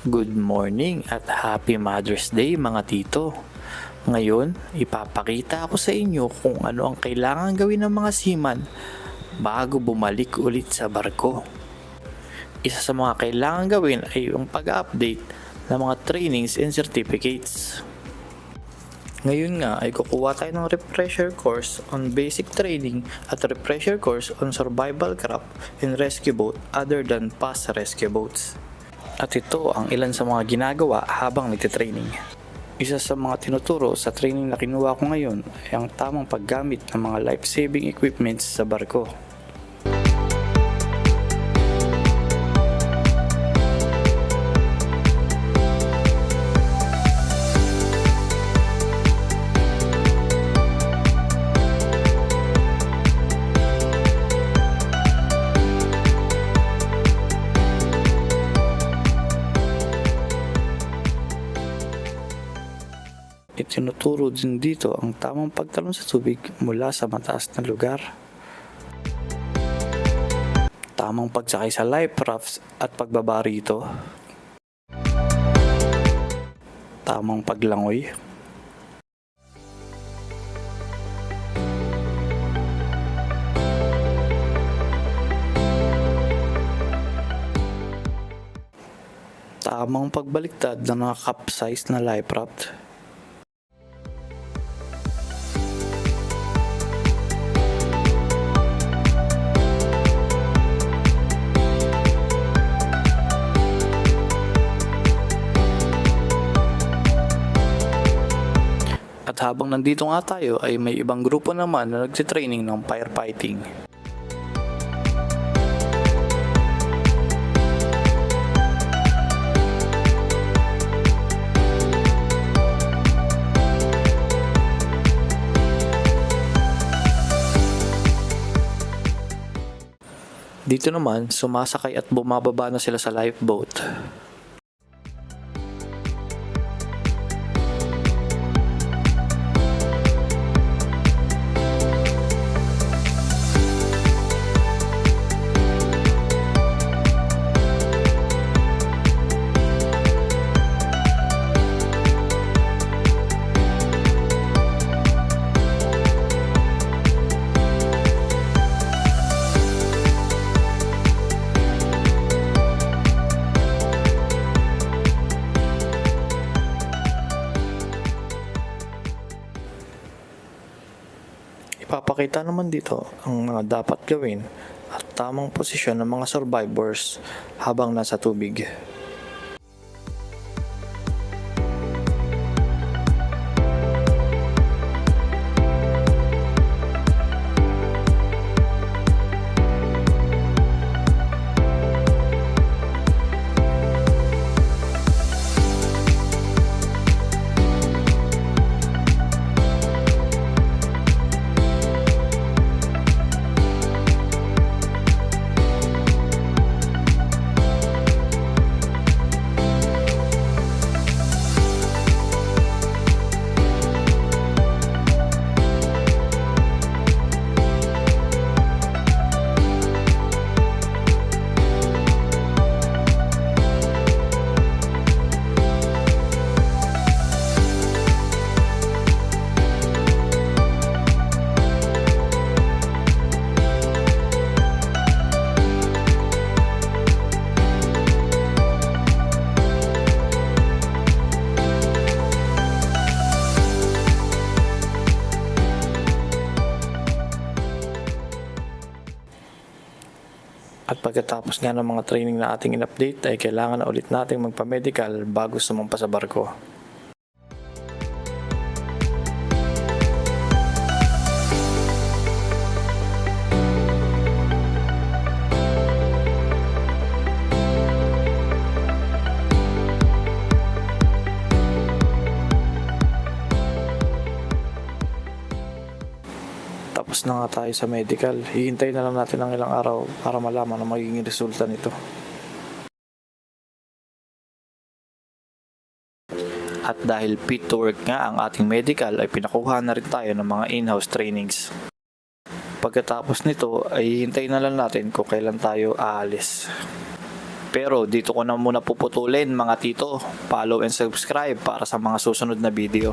Good morning at Happy Mother's Day mga tito. Ngayon, ipapakita ako sa inyo kung ano ang kailangan gawin ng mga seaman bago bumalik ulit sa barko. Isa sa mga kailangan gawin ay yung pag-update ng mga trainings and certificates. Ngayon nga ay kukuha tayo ng refresher course on basic training at refresher course on survival craft and rescue boat other than past rescue boats. At ito ang ilan sa mga ginagawa habang nagtitraining. Isa sa mga tinuturo sa training na kinuha ko ngayon ay ang tamang paggamit ng mga life-saving equipments sa barko. Itinuturo din dito ang tamang pagtalon sa tubig mula sa mataas na lugar. Tamang pagsakay sa life rafts at pagbaba rito. Tamang paglangoy. Tamang pagbaliktad ng nakakapsize na life raft. At habang nandito nga tayo ay may ibang grupo naman na nagtitraining ng firefighting. Dito naman, sumasakay at bumababa na sila sa lifeboat. Ipapakita naman dito ang mga dapat gawin at tamang posisyon ng mga survivors habang nasa tubig. At pagkatapos nga ng mga training na ating in-update ay kailangan na ulit nating magpa-medical bago sumampa sa barko. Tapos na nga tayo sa medical, hihintayin na lang natin ng ilang araw para malaman ang magiging resulta nito. At dahil fit to work nga ang ating medical ay pinakuha na rin tayo ng mga in-house trainings. Pagkatapos nito ay hihintayin na lang natin kung kailan tayo aalis. Pero dito ko na muna puputulin mga tito. Follow and subscribe para sa mga susunod na video.